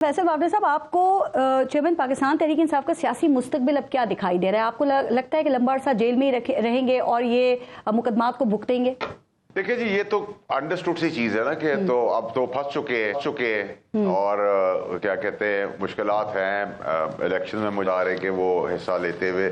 फैसल वावड़ा साहब, आपको चेयरमैन पाकिस्तान तहरीक इंसाफ का सियासी मुस्तकबिल अब क्या दिखाई दे रहा है? आपको लगता है कि लंबा अरसा जेल में ही रहेंगे और ये मुकदमात को भुगतेंगे? देखिए जी, ये तो अंडरस्टूड सी चीज है ना कि तो अब तो फंस चुके हैं और क्या कहते हैं, मुश्किलात हैं इलेक्शन में मुझे कि वो हिस्सा लेते हुए।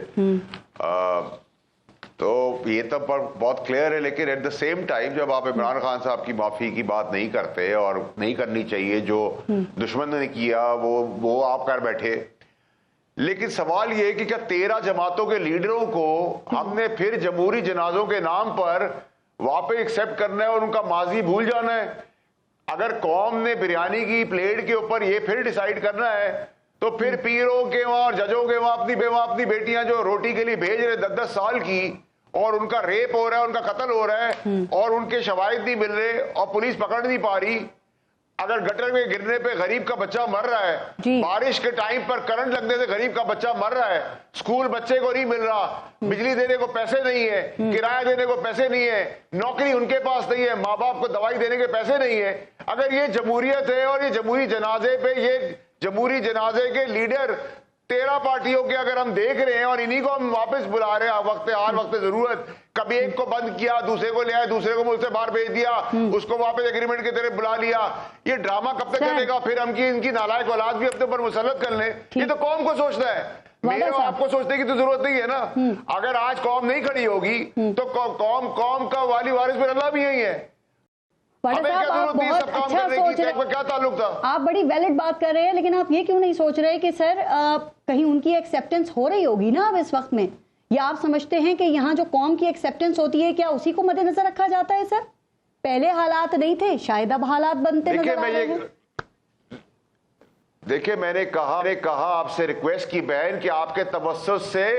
तो ये तो बहुत क्लियर है, लेकिन एट द सेम टाइम जब आप इमरान खान साहब की माफी की बात नहीं करते और नहीं करनी चाहिए, जो दुश्मन ने किया वो आप कर बैठे। लेकिन सवाल ये है कि क्या 13 जमातों के लीडरों को हमने फिर जमहूरी जनाजों के नाम पर वापस एक्सेप्ट करना है और उनका माजी भूल जाना है? अगर कौम ने बिरयानी की प्लेट के ऊपर ये फिर डिसाइड करना है तो फिर पीरों के वहां और जजों के वहां अपनी बेटियां जो रोटी के लिए भेज रहे 10-10 साल की, और उनका रेप हो रहा है, उनका कत्ल हो रहा है और उनके शवाहिद नहीं मिल रहे और पुलिस पकड़ नहीं पा रही। अगर गटर में गिरने पे गरीब का बच्चा मर रहा है, बारिश के टाइम पर करंट लगने से गरीब का बच्चा मर रहा है, स्कूल बच्चे को नहीं मिल रहा, बिजली देने को पैसे नहीं है, किराया देने को पैसे नहीं है, नौकरी उनके पास नहीं है, माँ बाप को दवाई देने के पैसे नहीं है। अगर ये जमहूरियत है और ये जमहूरी जनाजे पे ये जमहूरी जनाजे के लीडर 13 पार्टियों के अगर हम देख रहे हैं और इन्हीं को हम वापस बुला रहे हैं वक्त जरूरत, कभी एक को बंद किया, दूसरे को ले आया, दूसरे को मुल्क से बाहर भेज दिया, उसको वापस एग्रीमेंट की तरह बुला लिया, ये ड्रामा कब तक चलेगा? फिर हम इनकी नालायक औलाद भी अपने ऊपर मुसल्लत कर लें। ये तो कौम को सोचना है, मेरे और आपको सोचने की तो जरूरत नहीं है ना। अगर आज कौम नहीं खड़ी होगी तो कौम का वाली वारिस फिर अल्लाह भी यही है। आप बहुत अच्छा सोच रहे हैं, क्या ताल्लुक था? आप बड़ी वैलिड बात कर रहे हैं, लेकिन आप ये क्यों नहीं सोच रहे कि सर कहीं उनकी एक्सेप्टेंस हो रही होगी ना अब इस वक्त में? या आप समझते हैं कि यहाँ जो कौम की एक्सेप्टेंस होती है, क्या उसी को मद्देनजर रखा जाता है? सर पहले हालात नहीं थे, शायद अब हालात बनते नजर आ रहे हैं। देखिए, मैंने कहा आपसे, रिक्वेस्ट की बहन कि आपके तवज्जुह से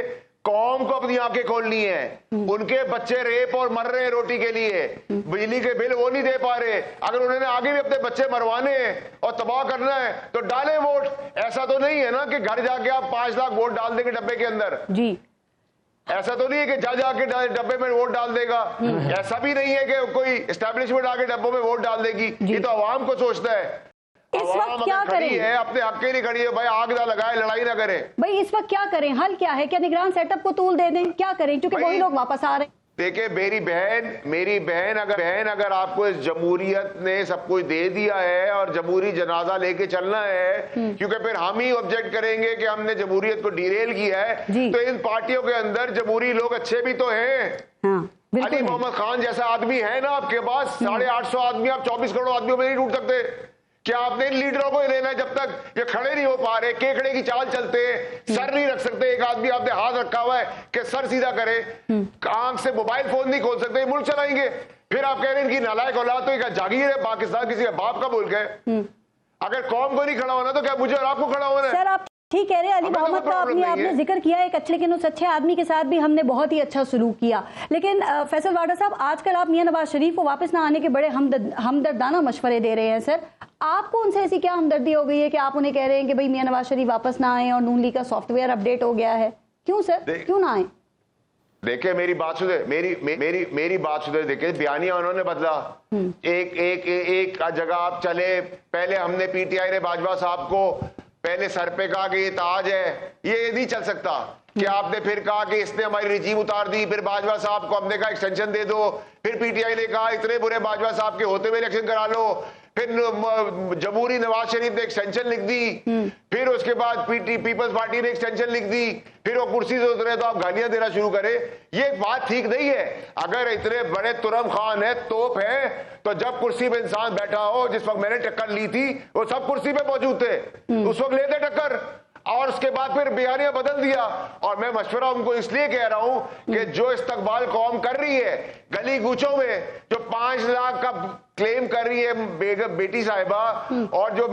कौम को अपनी आंखें खोलनी है। उनके बच्चे रेप और मर रहे हैं रोटी के लिए, बिजली के बिल वो नहीं दे पा रहे। अगर उन्होंने आगे भी अपने बच्चे मरवाने हैं और तबाह करना है तो डालें वोट। ऐसा तो नहीं है ना कि घर जाके आप 5 लाख वोट डाल देंगे डब्बे के अंदर जी। ऐसा तो नहीं है कि जाके डब्बे में वोट डाल देगा। ऐसा भी नहीं है कि कोई एस्टेब्लिशमेंट आके डब्बों में वोट डाल देगी। ये तो आवाम को सोचता है। इस वक्त क्या करें? अपने हक के लिए खड़ी है भाई, आग ना लगाए, लड़ाई ना करें भाई। इस वक्त क्या करें? हल क्या है? क्या निगरान सेटअप को तूल दे दें? क्या करें, क्योंकि वही लोग वापस आ रहे हैं। देखिए मेरी बहन अगर आपको इस जमहूरियत ने सब कुछ दे दिया है और जमहूरी जनाजा लेके चलना है, क्योंकि फिर हम ही ऑब्जेक्ट करेंगे कि हमने जमहूरियत को डिरेल किया है, तो इन पार्टियों के अंदर जमहूरी लोग अच्छे भी तो हैं। अली मोहम्मद खान जैसा आदमी है ना आपके पास, 850 आदमी, आप 24 करोड़ आदमियों में नहीं टूट सकते। क्या आपने इन लीडरों को लेना है? जब तक ये खड़े नहीं हो पा रहे, केकड़े की चाल चलते हैं, सर नहीं रख सकते, एक आदमी आपने हाथ रखा हुआ है कि सर सीधा करे, आंख से मोबाइल फोन नहीं खोल सकते, मुल्क चलाएंगे। फिर आप कह रहे हैं इनकी नालायक औलाद तो एक जागीर है, पाकिस्तान किसी के बाप का मुल्क है। अगर कौम को नहीं खड़ा होना तो क्या मुझे और आपको खड़ा होना है? सर आप ठीक कह रहे हैं। अली मोहम्मद का आपने जिक्र किया एक अच्छे, लेकिन उस अच्छे आदमी के साथ भी हमने बहुत ही अच्छा सलूक किया। लेकिन फैसल वावड़ा साहब, आजकल आप मियां नवाज शरीफ को वापस ना आने के बड़े हमदर्दाना मशवरे दे रहे हैं। सर आपको उनसे ऐसी क्या हमदर्दी हो गई है कि आप उन्हें कह रहे हैं कि भाई मियां नवाज शरीफ वापस ना आए और नून लीग का सॉफ्टवेयर अपडेट हो गया है? क्यों सर, क्यों ना आए? देखिए मेरी बात सुने, देखिए बयानिया उन्होंने बदला। एक जगह आप चले, पहले हमने पीटीआई ने बाजवा साहब को पहले सर पे कहा कि ये ताज है, ये नहीं चल सकता। कि आपने फिर कहा कि इसने हमारी रिजीम उतार दी, फिर बाजवा साहब को हमने कहा एक्सटेंशन दे दो, फिर पीटीआई ने कहा इतने बुरे बाजवा साहब के होते हुए इलेक्शन करा लो, फिर जमहूरी नवाज शरीफ ने एक्सटेंशन लिख दी, फिर उसके बाद पीपल्स पार्टी ने एक्सटेंशन लिख दी, फिर वो कुर्सी से उतरे तो आप गालियां देना शुरू करें। ये बात ठीक नहीं है। अगर इतने बड़े तुरम खान है, तोप है, तो जब कुर्सी पे इंसान बैठा हो, जिस वक्त मैंने टक्कर ली थी वो सब कुर्सी पे मौजूद थे, उस वक्त लेते टक्कर, और उसके बाद फिर बयानिया बदल दिया। और मैं मशवरा उनको इसलिए कह रहा हूं कि जो इस्तकबाल कौम कर रही है गली गूचों में, जो 5 लाख का क्लेम कर रही है बेटी साहिबा, और जो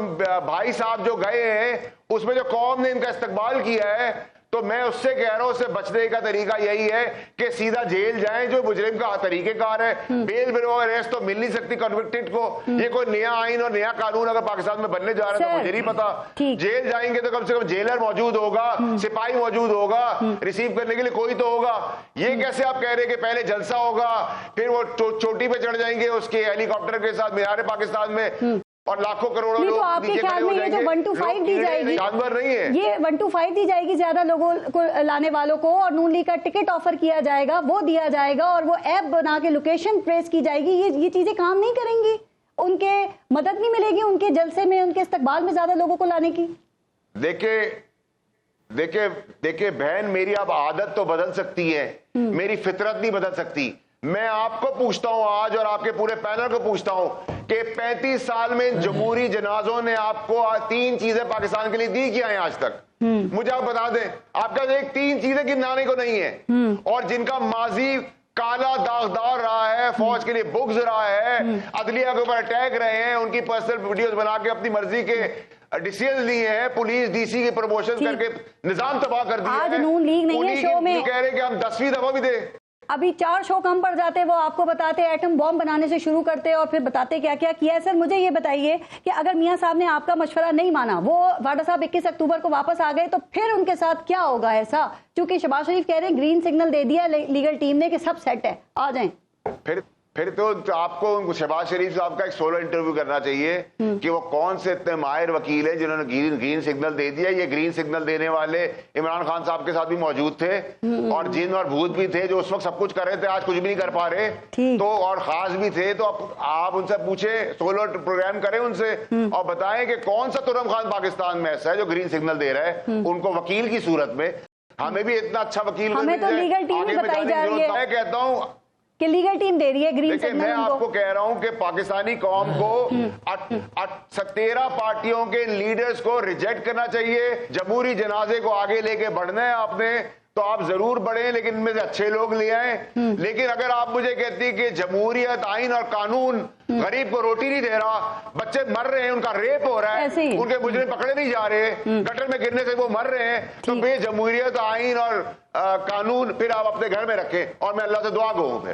भाई साहब जो गए हैं, उसमें जो कौम ने इनका इस्तकबाल किया है, तो मैं उससे कह रहा हूं उससे बचने का तरीका यही है कि सीधा जेल जाएं, जो मुजरिम का तरीकेकार है। बेल बिलो अरेस्ट तो मिल नहीं सकती कन्विक्टेड को। ये कोई नया आइन और नया कानून अगर पाकिस्तान में बनने जा रहा है तो मुझे नहीं पता। जेल जाएंगे तो कम से कम जेलर मौजूद होगा, सिपाही मौजूद होगा, रिसीव करने के लिए कोई तो होगा। ये कैसे आप कह रहे हैं कि पहले जलसा होगा, फिर वो चोटी पे चढ़ जाएंगे उसके हेलीकॉप्टर के साथ मीनार पाकिस्तान में? اور لاکھوں کروڑوں نہیں لوگ تو آپ کے نیچے خیال کھڑے ہو میں یہ جائیں جو گے. 1 to 5 دی جائے گی جانور نہیں ہے یہ 1 to 5 دی جائے گی زیادہ لوگوں کو لانے والوں کو, اور نون لیگ کا ٹکٹ آفر کیا جائے گا, وہ دیا جائے گا, اور وہ ایپ بنا کے لوکیشن ٹریس کی جائے گی, یہ چیزیں کام نہیں کریں گی, ان کے مدد نہیں ملے گی ان کے جلسے میں, ان کے استقبال میں زیادہ لوگوں کو لانے کی. دیکھیں بہن میری اب عادت تو بدل سکتی ہے, میری فطرت نہیں بدل سکتی. میں آپ کو پوچھتا ہوں آج, اور آپ کے پورے پینل کو پوچھتا ہوں کہ 35 سال میں جمہوری جنازوں نے آپ کو 3 چیزیں پاکستان کے لیے دی کیا ہیں آج تک؟ مجھے آپ بتا دیں, آپ کا ایک 3 چیزیں گنانے کو نہیں ہے, اور جن کا ماضی کالا داغدار رہا ہے, فوج کے لیے بغض رہا ہے, عدلیہ کے اوپر اٹیک رہے ہیں, ان کی پرسنل ویڈیوز بنا کے اپنی مرضی کے ڈیسیژن لیے ہیں, پولیس ڈی سی کی پروموشن کر کے نظام تباہ کر دیا ہے. آج نون لیگ نہیں ہے شو میں, کہہ رہے کہ ہم 10ویں دفعہ بھی دیں. ابھی 4 شو کم پڑ جاتے, وہ آپ کو بتاتے ایٹم بام بنانے سے شروع کرتے اور پھر بتاتے کیا کیا کیا ہے. سر مجھے یہ بتائیے کہ اگر میاں صاحب نے آپ کا مشورہ نہیں مانا, وہ واڈا صاحب 21 اکتوبر کو واپس آ گئے, تو پھر ان کے ساتھ کیا ہوگا ایسا؟ چونکہ شہباز شریف کہہ رہے ہیں گرین سگنل دے دیا لیگل ٹیم نے کہ سب سیٹ ہے, آ جائیں. پھر تو آپ کو شہباز شریف صاحب کا ایک سولو انٹرویو کرنا چاہیے کہ وہ کون سے اتنے ماہر وکیل ہیں جنہوں نے گرین سگنل دے دیا. یہ گرین سگنل دینے والے عمران خان صاحب کے ساتھ بھی موجود تھے, اور جن اور بھوت بھی تھے جو اس وقت سب کچھ کر رہے تھے, آج کچھ بھی نہیں کر پا رہے, تو اور خاص بھی تھے. تو آپ ان سے پوچھیں, سولو پروگرام کریں ان سے, اور بتائیں کہ کون سا ترم خان پاکستان میں ایسا ہے جو گرین سگنل دے رہا ہے ان کو وکیل کی صورت میں. ہمیں بھی اتنا اچھا وکیل ہمیں تو لیگل ٹیم ہی بتائی جا رہی ہے. میں کہتا ہوں کہ لیگل ٹیم دے رہی ہے گرین سگنل. میں آپ کو کہہ رہا ہوں کہ پاکستانی قوم کو 13 پارٹیوں کے لیڈرز کو ریجیکٹ کرنا چاہیے. جمہوری جنازے کو آگے لے کے بڑھنا ہے آپ نے, تو آپ ضرور بڑھیں, لیکن ان میں سے اچھے لوگ لے آئیں. لیکن اگر آپ مجھے کہتی کہ جمہوریت, آئین اور قانون غریب کو روٹی نہیں دے رہا, بچے مر رہے ہیں, ان کا ریپ ہو رہا ہے, ان کے مجرم پکڑے نہیں جا رہے, گٹر میں گرنے سے وہ مر رہے ہیں, تو بے جمہوریت, آئین اور قانون پھر آپ اپنے گھر میں رکھیں, اور میں اللہ سے دعا گو ہوں.